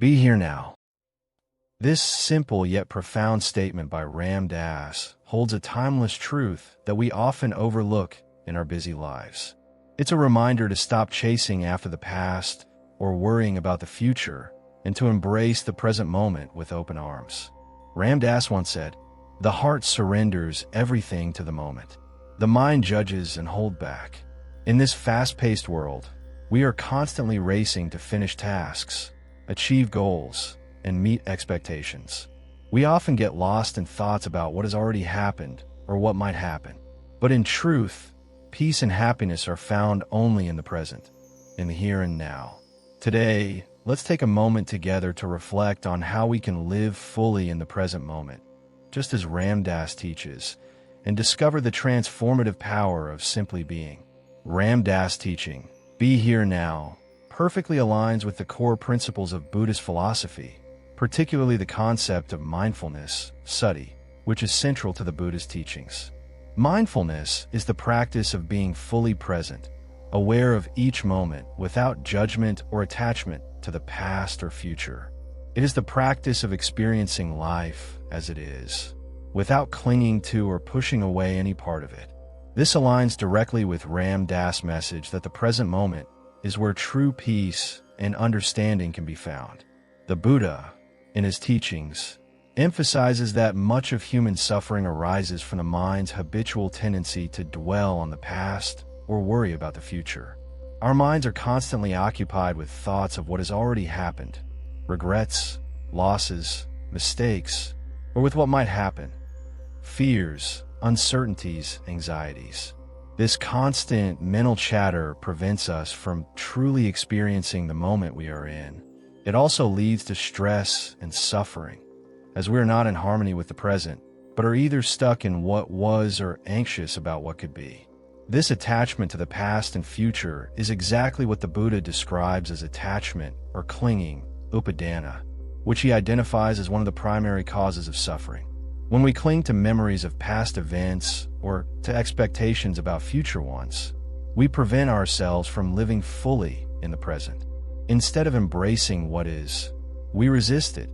Be here now. This simple yet profound statement by Ram Dass holds a timeless truth that we often overlook in our busy lives. It's a reminder to stop chasing after the past or worrying about the future and to embrace the present moment with open arms. Ram Dass once said, "The heart surrenders everything to the moment. The mind judges and holds back." In this fast-paced world, we are constantly racing to finish tasks, achieve goals, and meet expectations. We often get lost in thoughts about what has already happened or what might happen. But in truth, peace and happiness are found only in the present, in the here and now. Today, let's take a moment together to reflect on how we can live fully in the present moment, just as Ram Dass teaches, and discover the transformative power of simply being. Ram Dass' teaching, "Be here now," perfectly aligns with the core principles of Buddhist philosophy, particularly the concept of mindfulness, sati, which is central to the Buddhist teachings. Mindfulness is the practice of being fully present, aware of each moment without judgment or attachment to the past or future. It is the practice of experiencing life as it is, without clinging to or pushing away any part of it. This aligns directly with Ram Dass' message that the present moment is where true peace and understanding can be found. The Buddha, in his teachings, emphasizes that much of human suffering arises from the mind's habitual tendency to dwell on the past or worry about the future. Our minds are constantly occupied with thoughts of what has already happened, regrets, losses, mistakes, or with what might happen, fears, uncertainties, anxieties. This constant mental chatter prevents us from truly experiencing the moment we are in. It also leads to stress and suffering, as we are not in harmony with the present, but are either stuck in what was or anxious about what could be. This attachment to the past and future is exactly what the Buddha describes as attachment or clinging, upadana, which he identifies as one of the primary causes of suffering. When we cling to memories of past events or to expectations about future ones, we prevent ourselves from living fully in the present. Instead of embracing what is, we resist it,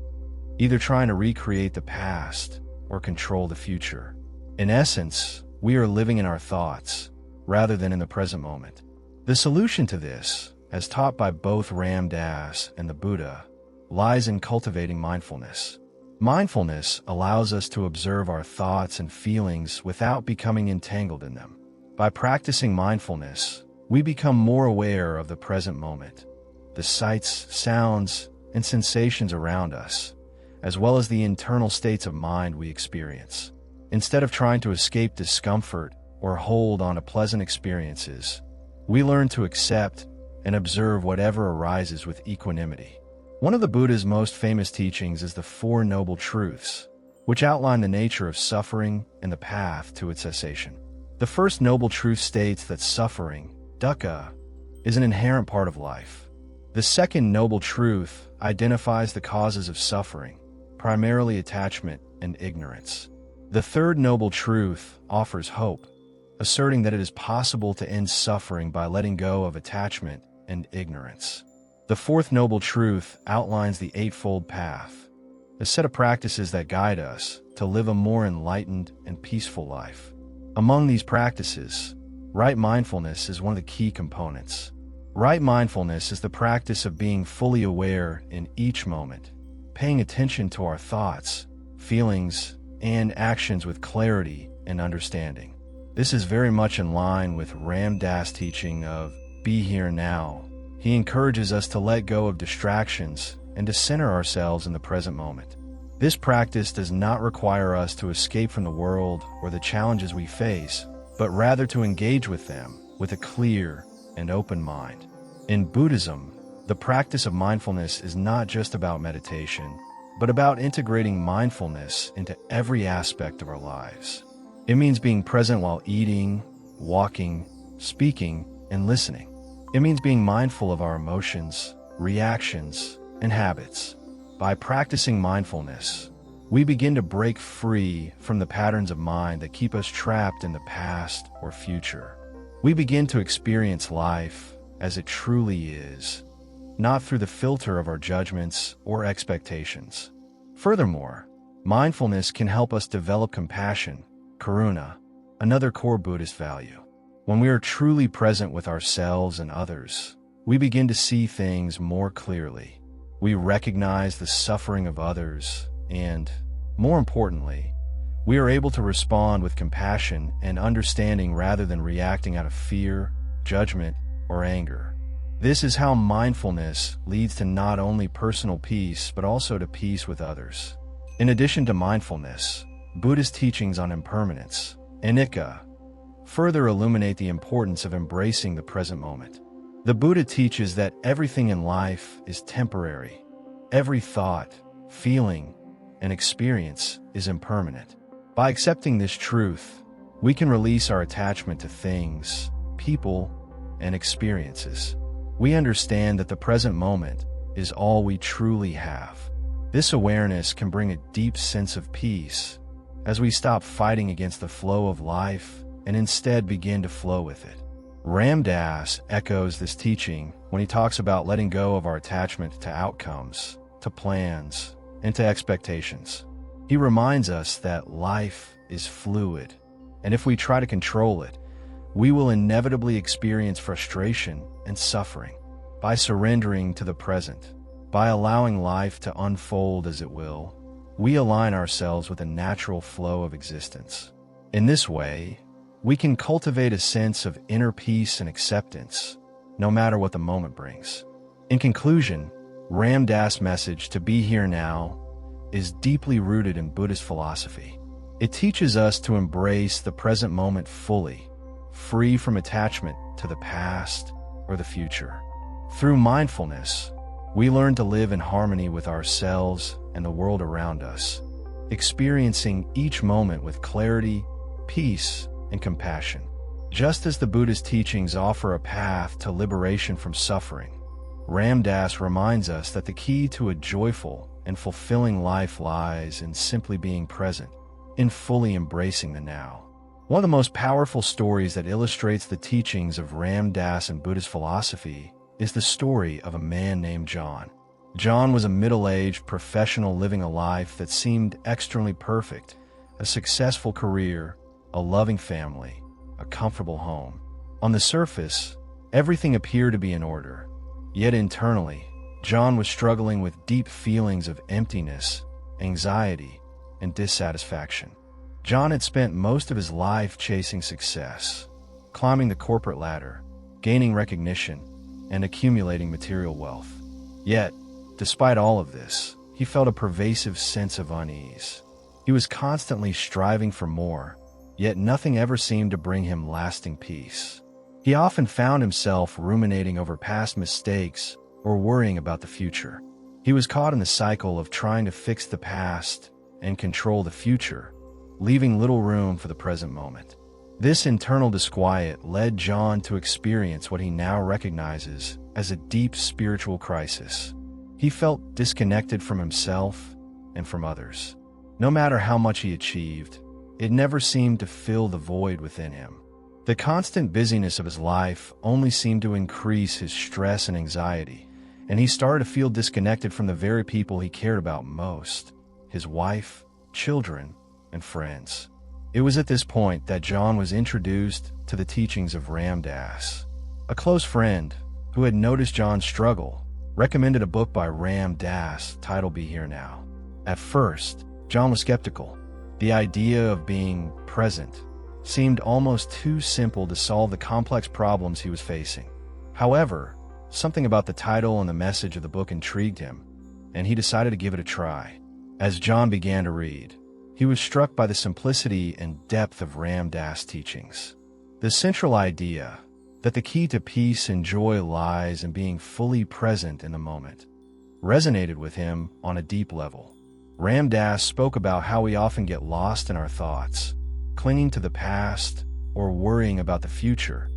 either trying to recreate the past or control the future. In essence, we are living in our thoughts rather than in the present moment. The solution to this, as taught by both Ram Dass and the Buddha, lies in cultivating mindfulness. Mindfulness allows us to observe our thoughts and feelings without becoming entangled in them. By practicing mindfulness, we become more aware of the present moment, the sights, sounds, and sensations around us, as well as the internal states of mind we experience. Instead of trying to escape discomfort or hold on to pleasant experiences, we learn to accept and observe whatever arises with equanimity. One of the Buddha's most famous teachings is the Four Noble Truths, which outline the nature of suffering and the path to its cessation. The first noble truth states that suffering, dukkha, is an inherent part of life. The second noble truth identifies the causes of suffering, primarily attachment and ignorance. The third noble truth offers hope, asserting that it is possible to end suffering by letting go of attachment and ignorance. The fourth noble truth outlines the Eightfold Path, a set of practices that guide us to live a more enlightened and peaceful life. Among these practices, right mindfulness is one of the key components. Right mindfulness is the practice of being fully aware in each moment, paying attention to our thoughts, feelings, and actions with clarity and understanding. This is very much in line with Ram Dass' teaching of "Be here now." He encourages us to let go of distractions and to center ourselves in the present moment. This practice does not require us to escape from the world or the challenges we face, but rather to engage with them with a clear and open mind. In Buddhism, the practice of mindfulness is not just about meditation, but about integrating mindfulness into every aspect of our lives. It means being present while eating, walking, speaking, and listening. It means being mindful of our emotions, reactions, and habits. By practicing mindfulness, we begin to break free from the patterns of mind that keep us trapped in the past or future. We begin to experience life as it truly is, not through the filter of our judgments or expectations. Furthermore, mindfulness can help us develop compassion, karuna, another core Buddhist value. When we are truly present with ourselves and others, we begin to see things more clearly. We recognize the suffering of others and, more importantly, we are able to respond with compassion and understanding rather than reacting out of fear, judgment, or anger. This is how mindfulness leads to not only personal peace but also to peace with others. In addition to mindfulness, Buddhist teachings on impermanence, anicca, further illuminate the importance of embracing the present moment. The Buddha teaches that everything in life is temporary. Every thought, feeling, and experience is impermanent. By accepting this truth, we can release our attachment to things, people, and experiences. We understand that the present moment is all we truly have. This awareness can bring a deep sense of peace as we stop fighting against the flow of life and instead begin to flow with it. Ram Dass echoes this teaching when he talks about letting go of our attachment to outcomes, to plans, and to expectations. He reminds us that life is fluid, and if we try to control it, we will inevitably experience frustration and suffering. By surrendering to the present, by allowing life to unfold as it will, we align ourselves with a natural flow of existence. In this way, we can cultivate a sense of inner peace and acceptance, no matter what the moment brings. In conclusion, Ram Dass' message to be here now is deeply rooted in Buddhist philosophy. It teaches us to embrace the present moment fully, free from attachment to the past or the future. Through mindfulness, we learn to live in harmony with ourselves and the world around us, experiencing each moment with clarity, peace, and compassion. Just as the Buddhist teachings offer a path to liberation from suffering, Ram Dass reminds us that the key to a joyful and fulfilling life lies in simply being present, in fully embracing the now. One of the most powerful stories that illustrates the teachings of Ram Dass and Buddhist philosophy is the story of a man named John. John was a middle-aged professional living a life that seemed externally perfect, a successful career, a loving family, a comfortable home. On the surface, everything appeared to be in order. Yet internally, John was struggling with deep feelings of emptiness, anxiety, and dissatisfaction. John had spent most of his life chasing success, climbing the corporate ladder, gaining recognition, and accumulating material wealth. Yet, despite all of this, he felt a pervasive sense of unease. He was constantly striving for more, yet nothing ever seemed to bring him lasting peace. He often found himself ruminating over past mistakes or worrying about the future. He was caught in the cycle of trying to fix the past and control the future, leaving little room for the present moment. This internal disquiet led John to experience what he now recognizes as a deep spiritual crisis. He felt disconnected from himself and from others. No matter how much he achieved, it never seemed to fill the void within him. The constant busyness of his life only seemed to increase his stress and anxiety, and he started to feel disconnected from the very people he cared about most: his wife, children, and friends. It was at this point that John was introduced to the teachings of Ram Dass. A close friend, who had noticed John's struggle, recommended a book by Ram Dass titled Be Here Now. At first, John was skeptical. The idea of being present seemed almost too simple to solve the complex problems he was facing. However, something about the title and the message of the book intrigued him, and he decided to give it a try. As John began to read, he was struck by the simplicity and depth of Ram Dass' teachings. The central idea that the key to peace and joy lies in being fully present in the moment resonated with him on a deep level. Ram Dass spoke about how we often get lost in our thoughts, clinging to the past or worrying about the future,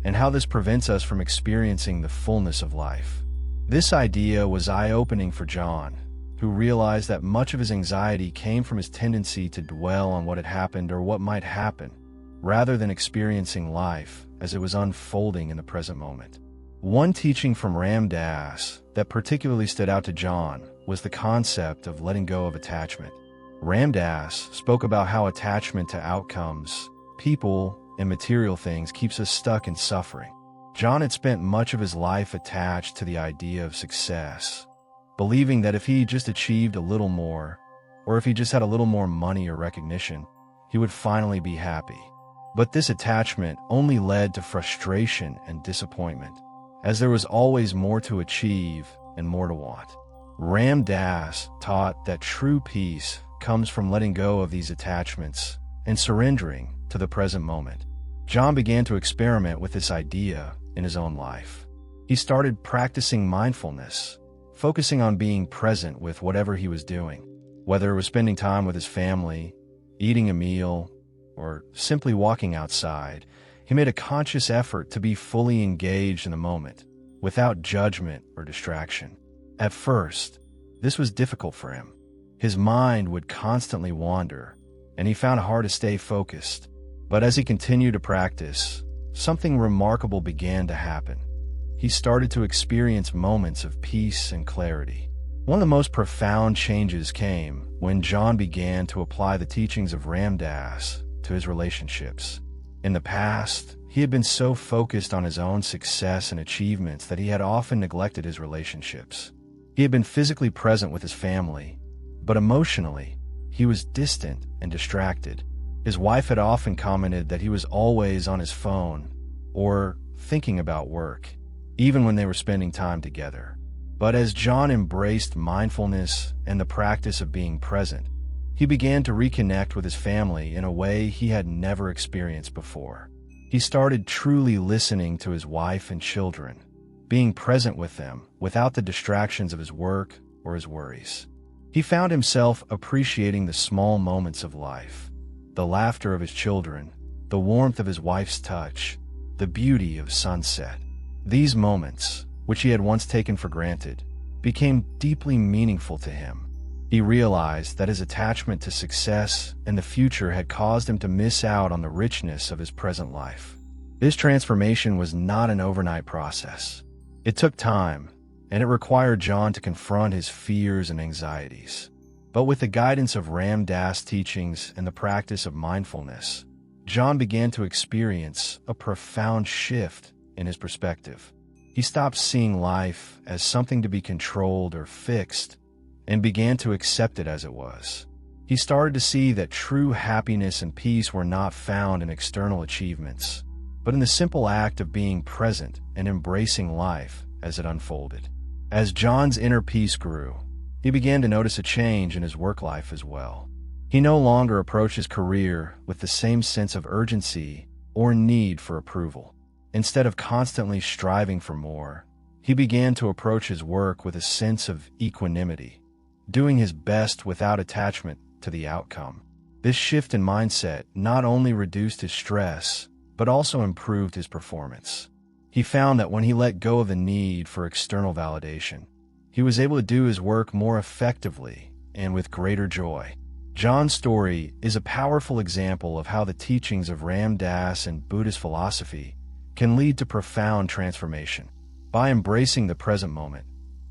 and how this prevents us from experiencing the fullness of life. This idea was eye-opening for John, who realized that much of his anxiety came from his tendency to dwell on what had happened or what might happen, rather than experiencing life as it was unfolding in the present moment. One teaching from Ram Dass that particularly stood out to John was the concept of letting go of attachment. Ram Dass spoke about how attachment to outcomes, people, and material things keeps us stuck in suffering. John had spent much of his life attached to the idea of success, believing that if he just achieved a little more, or if he just had a little more money or recognition, he would finally be happy. But this attachment only led to frustration and disappointment, as there was always more to achieve and more to want. Ram Dass taught that true peace comes from letting go of these attachments and surrendering to the present moment. John began to experiment with this idea in his own life. He started practicing mindfulness, focusing on being present with whatever he was doing, whether it was spending time with his family, eating a meal, or simply walking outside. He made a conscious effort to be fully engaged in the moment, without judgment or distraction. At first, this was difficult for him. His mind would constantly wander, and he found it hard to stay focused. But as he continued to practice, something remarkable began to happen. He started to experience moments of peace and clarity. One of the most profound changes came when John began to apply the teachings of Ram Dass to his relationships. In the past, he had been so focused on his own success and achievements that he had often neglected his relationships. He had been physically present with his family, but emotionally, he was distant and distracted. His wife had often commented that he was always on his phone or thinking about work, even when they were spending time together. But as John embraced mindfulness and the practice of being present, he began to reconnect with his family in a way he had never experienced before. He started truly listening to his wife and children, being present with them without the distractions of his work or his worries. He found himself appreciating the small moments of life, the laughter of his children, the warmth of his wife's touch, the beauty of sunset. These moments, which he had once taken for granted, became deeply meaningful to him. He realized that his attachment to success and the future had caused him to miss out on the richness of his present life. This transformation was not an overnight process. It took time, and it required John to confront his fears and anxieties. But with the guidance of Ram Dass teachings and the practice of mindfulness, John began to experience a profound shift in his perspective. He stopped seeing life as something to be controlled or fixed and began to accept it as it was. He started to see that true happiness and peace were not found in external achievements, but in the simple act of being present and embracing life as it unfolded. As John's inner peace grew, he began to notice a change in his work life as well. He no longer approached his career with the same sense of urgency or need for approval. Instead of constantly striving for more, he began to approach his work with a sense of equanimity, doing his best without attachment to the outcome. This shift in mindset not only reduced his stress, but also improved his performance. He found that when he let go of the need for external validation, he was able to do his work more effectively and with greater joy. John's story is a powerful example of how the teachings of Ram Dass and Buddhist philosophy can lead to profound transformation. By embracing the present moment,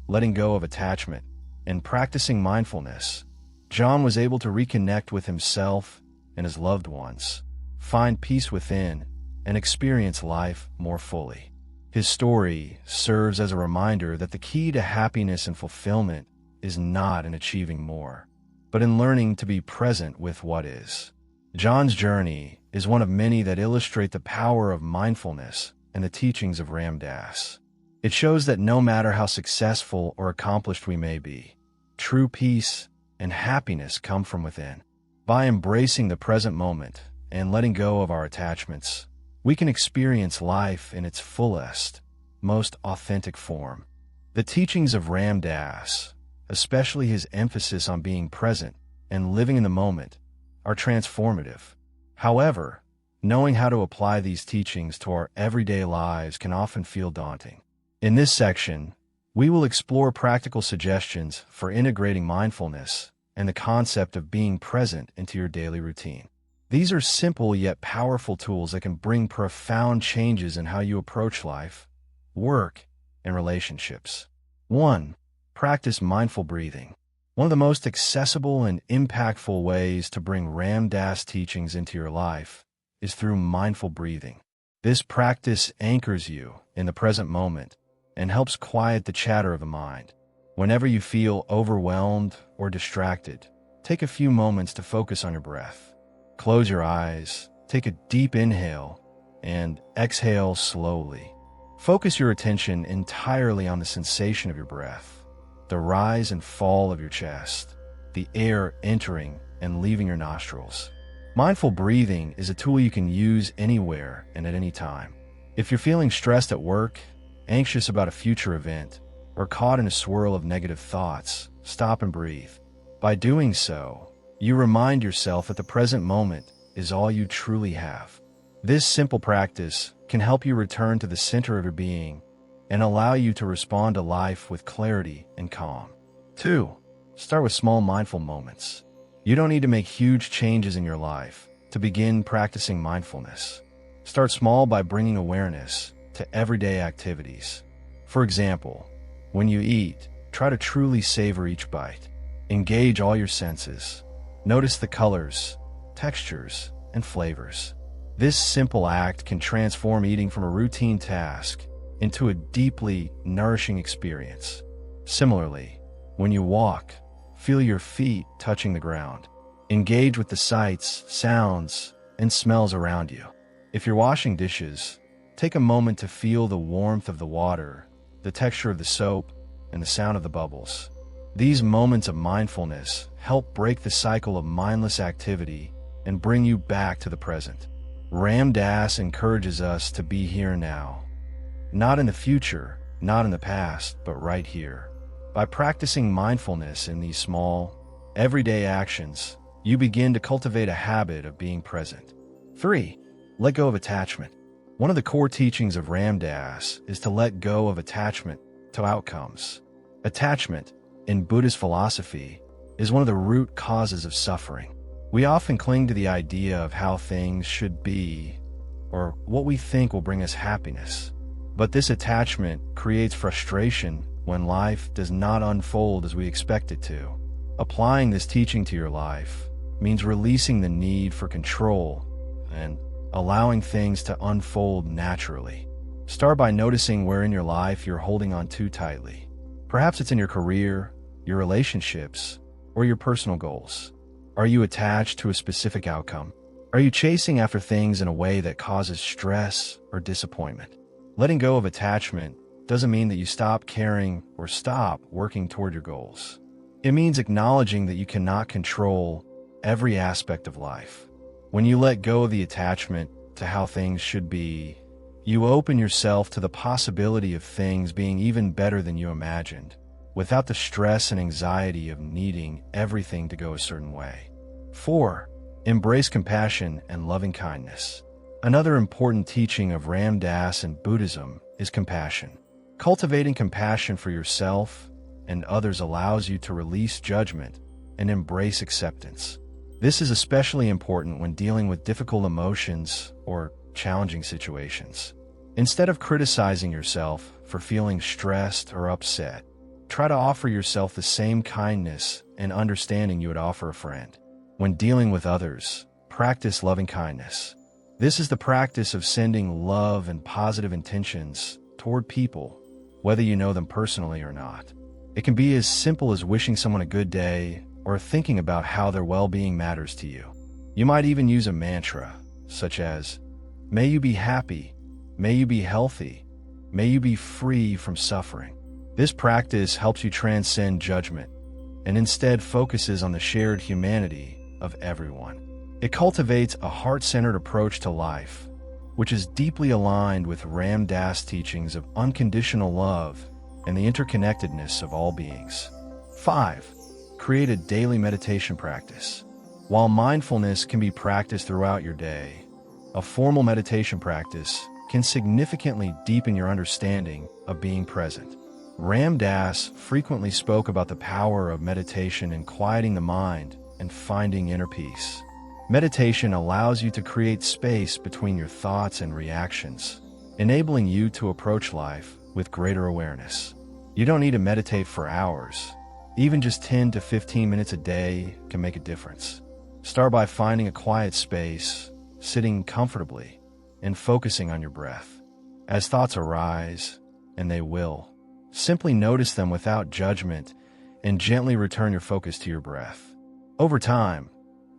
letting go of attachment, and practicing mindfulness, John was able to reconnect with himself and his loved ones, find peace within, and experience life more fully. His story serves as a reminder that the key to happiness and fulfillment is not in achieving more, but in learning to be present with what is. John's journey is one of many that illustrate the power of mindfulness and the teachings of Ram Dass. It shows that no matter how successful or accomplished we may be, true peace and happiness come from within. By embracing the present moment and letting go of our attachments, we can experience life in its fullest, most authentic form. The teachings of Ram Dass, especially his emphasis on being present and living in the moment, are transformative. However, knowing how to apply these teachings to our everyday lives can often feel daunting. In this section, we will explore practical suggestions for integrating mindfulness and the concept of being present into your daily routine. These are simple yet powerful tools that can bring profound changes in how you approach life work, and relationships. 1. Practice mindful breathing. One of the most accessible and impactful ways to bring Ram Dass teachings into your life is through mindful breathing. This practice anchors you in the present moment and helps quiet the chatter of the mind. Whenever you feel overwhelmed or distracted, take a few moments to focus on your breath. Close your eyes, take a deep inhale, and exhale slowly. Focus your attention entirely on the sensation of your breath, the rise and fall of your chest, the air entering and leaving your nostrils. Mindful breathing is a tool you can use anywhere and at any time. If you're feeling stressed at work, anxious about a future event, or caught in a swirl of negative thoughts, stop and breathe. By doing so, you remind yourself that the present moment is all you truly have. This simple practice can help you return to the center of your being and allow you to respond to life with clarity and calm. 2. Start with small mindful moments. You don't need to make huge changes in your life to begin practicing mindfulness. Start small by bringing awareness to everyday activities. For example, when you eat, try to truly savor each bite. Engage all your senses. Notice the colors, textures, and flavors. This simple act can transform eating from a routine task into a deeply nourishing experience. Similarly, when you walk, feel your feet touching the ground. Engage with the sights, sounds, and smells around you. If you're washing dishes, take a moment to feel the warmth of the water, the texture of the soap, and the sound of the bubbles. These moments of mindfulness help break the cycle of mindless activity and bring you back to the present. Ram Dass encourages us to be here now. Not in the future, not in the past, but right here. By practicing mindfulness in these small, everyday actions, you begin to cultivate a habit of being present. 3. Let go of attachment. One of the core teachings of Ram Dass is to let go of attachment to outcomes. Attachment, in Buddhist philosophy, is one of the root causes of suffering. We often cling to the idea of how things should be, or what we think will bring us happiness. But this attachment creates frustration when life does not unfold as we expect it to. Applying this teaching to your life means releasing the need for control and allowing things to unfold naturally. Start by noticing where in your life you're holding on too tightly. Perhaps it's in your career, your relationships, or your personal goals. Are you attached to a specific outcome? Are you chasing after things in a way that causes stress or disappointment? Letting go of attachment doesn't mean that you stop caring or stop working toward your goals. It means acknowledging that you cannot control every aspect of life. When you let go of the attachment to how things should be, you open yourself to the possibility of things being even better than you imagined, without the stress and anxiety of needing everything to go a certain way. 4. Embrace compassion and loving kindness. Another important teaching of Ram Dass and Buddhism is compassion. Cultivating compassion for yourself and others allows you to release judgment and embrace acceptance. This is especially important when dealing with difficult emotions or challenging situations. Instead of criticizing yourself for feeling stressed or upset, try to offer yourself the same kindness and understanding you would offer a friend. When dealing with others, practice loving kindness. This is the practice of sending love and positive intentions toward people, whether you know them personally or not. It can be as simple as wishing someone a good day or thinking about how their well-being matters to you. You might even use a mantra, such as, "May you be happy, may you be healthy, may you be free from suffering." This practice helps you transcend judgment and instead focuses on the shared humanity of everyone. It cultivates a heart-centered approach to life, which is deeply aligned with Ram Dass teachings of unconditional love and the interconnectedness of all beings. 5. Create a daily meditation practice. While mindfulness can be practiced throughout your day, a formal meditation practice can significantly deepen your understanding of being present. Ram Dass frequently spoke about the power of meditation in quieting the mind and finding inner peace. Meditation allows you to create space between your thoughts and reactions, enabling you to approach life with greater awareness. You don't need to meditate for hours. Even just 10 to 15 minutes a day can make a difference. Start by finding a quiet space, sitting comfortably, and focusing on your breath. As thoughts arise, and they will, simply notice them without judgment and gently return your focus to your breath. Over time,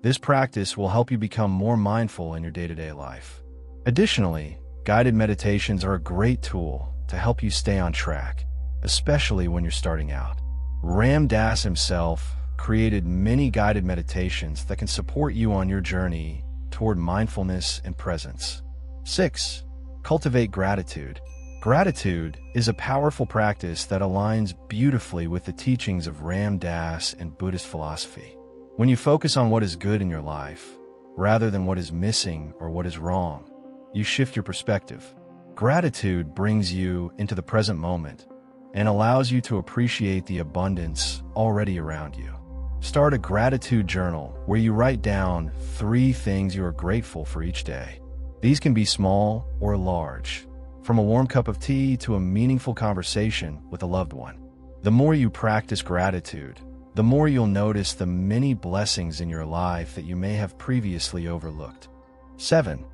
this practice will help you become more mindful in your day-to-day life. Additionally, guided meditations are a great tool to help you stay on track, especially when you're starting out. Ram Dass himself created many guided meditations that can support you on your journey toward mindfulness and presence. 6. Cultivate gratitude. Gratitude is a powerful practice that aligns beautifully with the teachings of Ram Dass and Buddhist philosophy. When you focus on what is good in your life, rather than what is missing or what is wrong, you shift your perspective. Gratitude brings you into the present moment and allows you to appreciate the abundance already around you. Start a gratitude journal where you write down 3 things you are grateful for each day. These can be small or large, from a warm cup of tea to a meaningful conversation with a loved one. The more you practice gratitude, the more you'll notice the many blessings in your life that you may have previously overlooked. 7.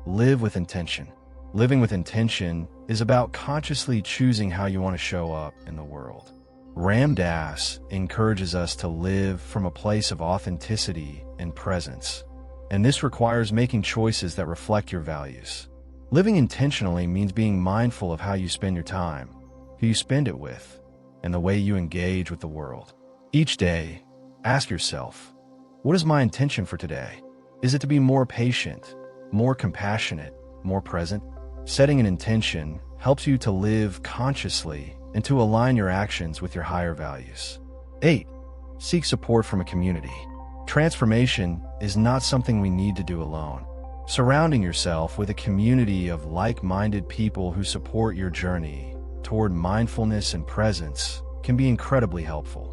Live with intention. Living with intention is about consciously choosing how you want to show up in the world. Ram Dass encourages us to live from a place of authenticity and presence, and this requires making choices that reflect your values. Living intentionally means being mindful of how you spend your time, who you spend it with, and the way you engage with the world. Each day, ask yourself, what is my intention for today? Is it to be more patient, more compassionate, more present? Setting an intention helps you to live consciously and to align your actions with your higher values. 8. Seek support from a community. Transformation is not something we need to do alone. Surrounding yourself with a community of like-minded people who support your journey toward mindfulness and presence can be incredibly helpful.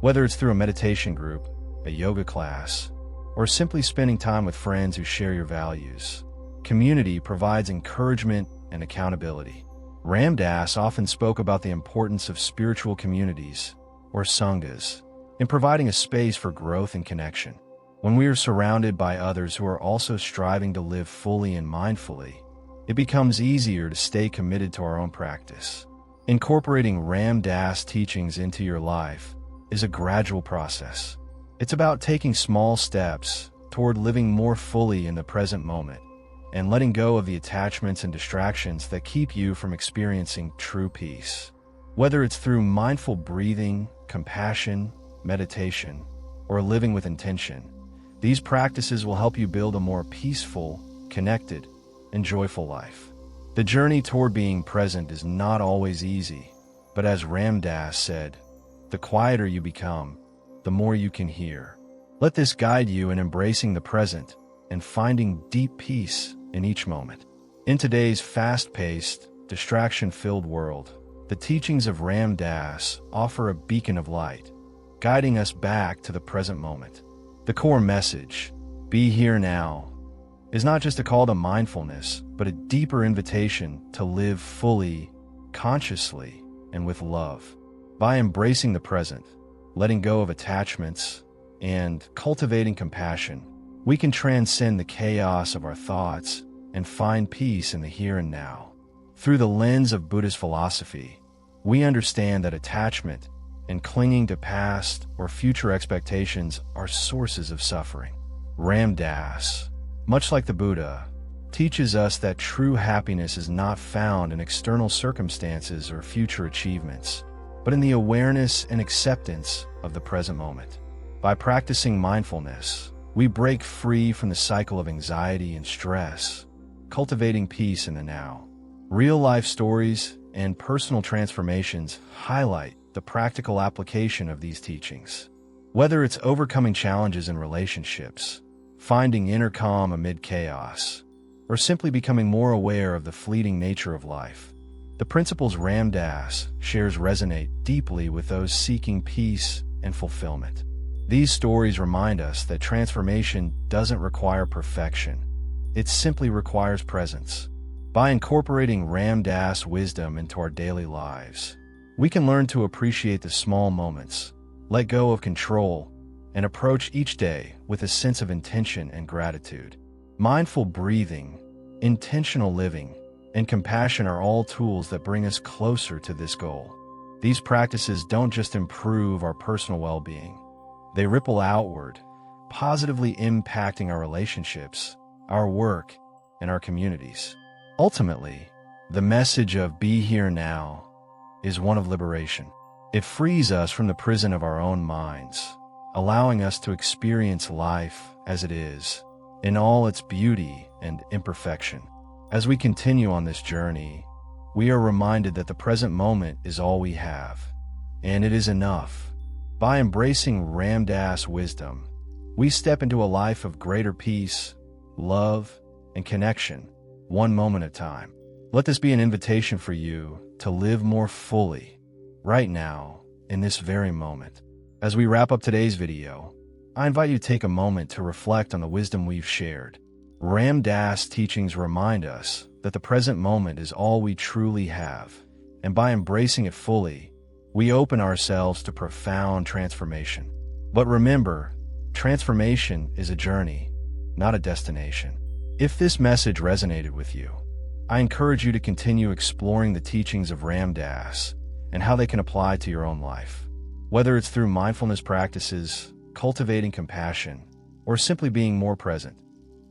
Whether it's through a meditation group, a yoga class, or simply spending time with friends who share your values, community provides encouragement and accountability. Ram Dass often spoke about the importance of spiritual communities, or sanghas, in providing a space for growth and connection. When we are surrounded by others who are also striving to live fully and mindfully, it becomes easier to stay committed to our own practice. Incorporating Ram Dass teachings into your life is a gradual process. It's about taking small steps toward living more fully in the present moment and letting go of the attachments and distractions that keep you from experiencing true peace. Whether it's through mindful breathing, compassion, meditation, or living with intention, these practices will help you build a more peaceful, connected, and joyful life. The journey toward being present is not always easy, but as Ram Dass said, the quieter you become, the more you can hear. Let this guide you in embracing the present and finding deep peace in each moment. In today's fast-paced, distraction-filled world, the teachings of Ram Dass offer a beacon of light, guiding us back to the present moment. The core message, "Be here now," is not just a call to mindfulness, but a deeper invitation to live fully, consciously, and with love. By embracing the present, letting go of attachments, and cultivating compassion, we can transcend the chaos of our thoughts and find peace in the here and now. Through the lens of Buddhist philosophy, we understand that attachment and clinging to past or future expectations are sources of suffering. Ram Dass, much like the Buddha, teaches us that true happiness is not found in external circumstances or future achievements, but in the awareness and acceptance of the present moment. By practicing mindfulness, we break free from the cycle of anxiety and stress, cultivating peace in the now. Real-life stories and personal transformations highlight the practical application of these teachings. Whether it's overcoming challenges in relationships, finding inner calm amid chaos, or simply becoming more aware of the fleeting nature of life, the principles Ram Dass shares resonate deeply with those seeking peace and fulfillment. These stories remind us that transformation doesn't require perfection. It simply requires presence. By incorporating Ram Dass wisdom into our daily lives, we can learn to appreciate the small moments, let go of control, and approach each day with a sense of intention and gratitude. Mindful breathing, intentional living, and compassion are all tools that bring us closer to this goal. These practices don't just improve our personal well-being. They ripple outward, positively impacting our relationships, our work, and our communities. Ultimately, the message of "be here now" is one of liberation. It frees us from the prison of our own minds, allowing us to experience life as it is, in all its beauty and imperfection. As we continue on this journey, we are reminded that the present moment is all we have, and it is enough. By embracing Ram Dass wisdom, we step into a life of greater peace, love, and connection, one moment at a time. Let this be an invitation for you to live more fully, right now, in this very moment. As we wrap up today's video, I invite you to take a moment to reflect on the wisdom we've shared. Ram Dass teachings remind us that the present moment is all we truly have, and by embracing it fully, we open ourselves to profound transformation. But remember, transformation is a journey, not a destination. If this message resonated with you, I encourage you to continue exploring the teachings of Ram Dass and how they can apply to your own life. Whether it's through mindfulness practices, cultivating compassion, or simply being more present,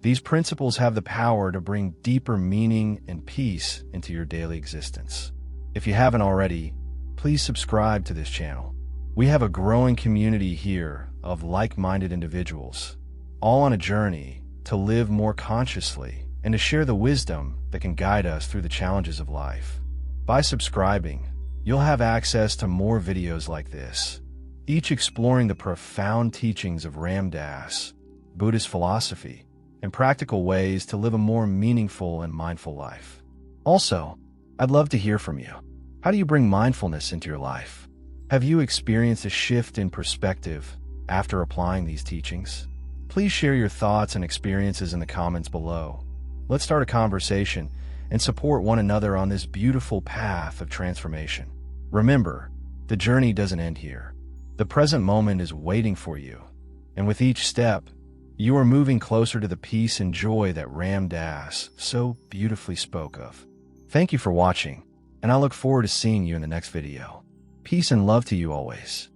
these principles have the power to bring deeper meaning and peace into your daily existence. If you haven't already, please subscribe to this channel. We have a growing community here of like-minded individuals, all on a journey to live more consciously and to share the wisdom that can guide us through the challenges of life. By subscribing, you'll have access to more videos like this, each exploring the profound teachings of Ram Dass, Buddhist philosophy, and practical ways to live a more meaningful and mindful life. Also, I'd love to hear from you. How do you bring mindfulness into your life? Have you experienced a shift in perspective after applying these teachings? Please share your thoughts and experiences in the comments below. Let's start a conversation and support one another on this beautiful path of transformation. Remember, the journey doesn't end here. The present moment is waiting for you, and with each step, you are moving closer to the peace and joy that Ram Dass so beautifully spoke of. Thank you for watching, and I look forward to seeing you in the next video. Peace and love to you always.